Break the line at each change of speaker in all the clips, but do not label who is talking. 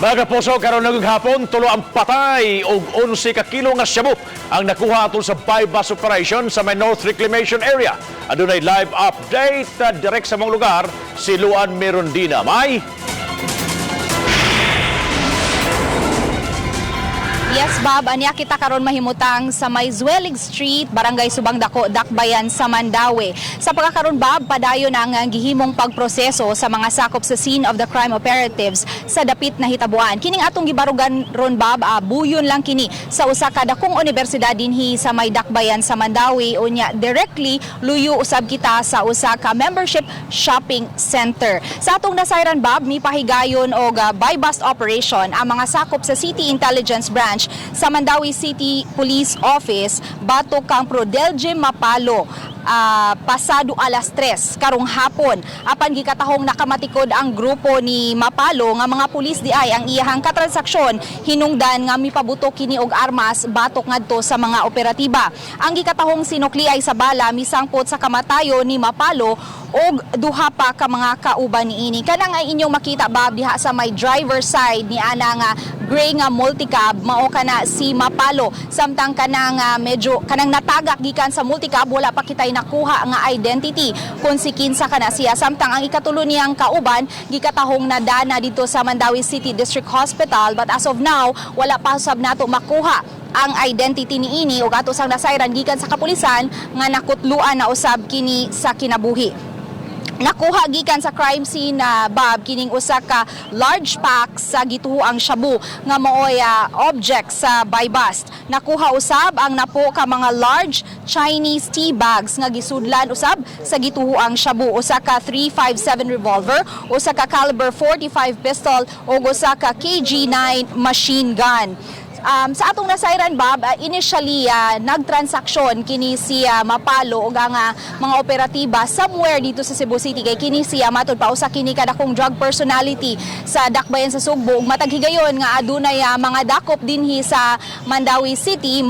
Mga kapuso, karon naghapon, tulo ang patay o 11 ka kilo nga shabu ang nakuha atol sa bypass operation sa may North Reclamation Area. Adunay live update direct sa mga lugar si Luan Mirondina. May
Yes, Bob. Anya kita karon mahimutang sa may Zwelig Street, Barangay Subang Dako, Dakbayan sa Mandawi. Sa pagkakaroon, Bob, padayon ang gihimong pagproseso sa mga sakop sa scene of the crime operatives sa dapit na hitabuan. Kining atong gibarugan ron, Bob, buyon lang kini sa usa ka dakong universidad dinhi sa may Dakbayan sa Mandawi. Unya directly luyo usab kita sa usa ka membership shopping center. Sa atong nasayran, Bob, mipahigayon og buy bust operation ang mga sakop sa City Intelligence Branch sa Mandawi City Police Office batok kang Prodelje Mapalo pasado alas 3 karong hapon. Apan gikatahong nakamatikod ang grupo ni Mapalo nga mga pulis di ay ang iyahang katransaksyon hinungdan nga mipabuto kini og armas batok ngadto sa mga operatiba. Ang gikatahong sinukli ay sa bala misangpot sa kamatayo ni Mapalo og duha pa ka mga kauban niini. Kanang ay inyong makita, Bob, diha sa may driver side ni ana nga gray nga multicab mao kana si Mapalo, samtang kanang medyo kanang natagak gikan sa multicab wala pa kitay nakuha nga identity kung si kinsa kana siya, samtang ang ikatulo niyang kauban gikatahong nadana dito sa Mandawi City District Hospital, but as of now wala pa sab nato makuha ang identity niini ug ato sang nasayran gikan sa kapulisan nga nakutluan na usab kini sa kinabuhi. Nakuha gikan sa crime scene na Bob kining usa ka large pack sa gituoang shabu nga maoy object sa buy bust. Nakuha usab ang napo ka mga large Chinese tea bags nga gisudlan usab sa gituoang shabu, usa ka 357 revolver, usa ka caliber 45 pistol ug usa ka KG9 machine gun. Sa atong nasayran, Bob, initially nagtransaksyon kini siya Mapalo og ang mga operatiba somewhere dito sa Cebu City kay kini siya matod pa usa kini kadakong drug personality sa Dakbayan sa Sugbo. Matag higayon nga adunay mga dakop dinhi sa Mandawi City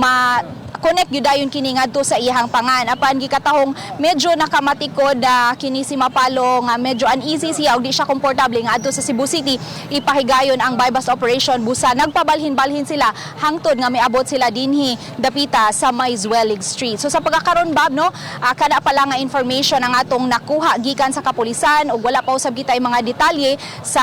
connect gyud dayon kini ngadto sa iyang pangan. Apan gikatahong medyo nakamatikod kini si Mapalo nga medyo uneasy siya ug di siya komportable nga adto sa Cebu City ipahigayon ang buy bust operation. Busa nagpabalhin-balhin sila hangtod nga miabot sila dinhi dapita sa may Zwelig Street. So sa pagkakaron, Bob, no, kada pa lang nga information ang atong nakuha gikan sa kapulisan ug wala pa usab kitay mga detalye sa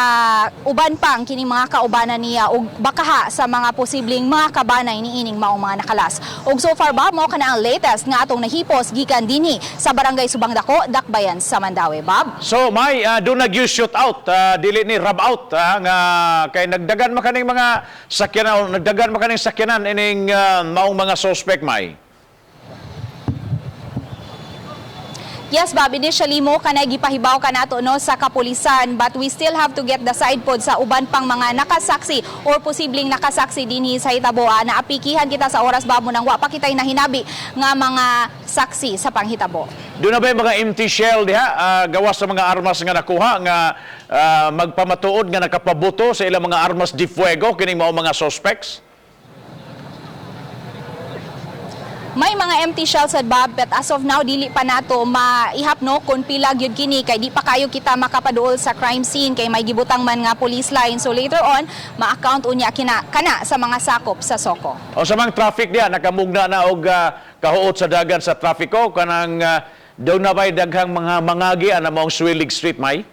uban pang kini mga kaubanan niya ug bakaha sa mga posibleng mga kabanay niining maong mga nakalas. Ug so far, Bob, mo kana ang latest nga atong nahipos gikan dinhi sa Barangay Subang Dako, Dakbayan sa Mandawi, Bob.
so may do nag-use shoot out dili ni rub out nga kay nagdagan makaning mga sakyanan, nagdagan makaning sakyanan ining maong mga suspect, may.
Yes, Bob, initially mo kanay gipahibaw ka nato no sa kapulisan, but we still have to get the side pod sa uban pang mga nakasaksi or posibleng nakasaksi dinhi sa hitabo. Naapikihan kita sa oras, Bob, mo nang wa pa kitay nahinabi nga mga saksi sa panghitabo.
Doon na ba yung mga empty shell diha gawas sa mga armas nga nakuha nga magpamatuod nga nakapabuto sa ilang mga armas de fuego kining mao mga suspects?
May mga empty shells at Bob, but as of now dili pa nato maihap no kung pila gyud kini kay di pa kayo kita makapaduol sa crime scene kay may gibutang man nga police line. So later on ma-account unya kana sa mga sakop sa Soko.
O sa mga traffic diha nakamugna na og kahuot sa dagan sa trafiko kanang daw na bay daghang mga mangagi ana maong Zwelig Street, may.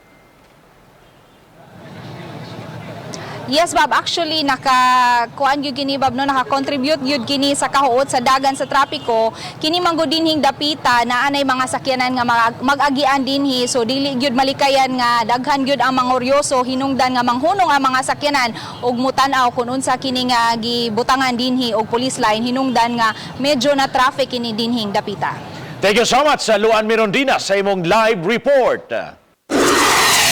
Yes, Bob, actually nakakuan gyud kini, Bob, no, naka-contribute gyud kini sa kahuot sa dagan sa trapiko. Kini manggod dinhing dapita na anay mga sakyanan nga mag-agian dinhi, so dili gyud malikayan nga daghan gyud ang mangoryoso hinungdan nga manghunong ang mga sakyanan ug mutan-aw kun unsa kini nga gibutangan dinhi og police line hinungdan nga medyo na traffic kini dinhing dapita.
Thank you so much, Luan Mirondina, sa imong live report.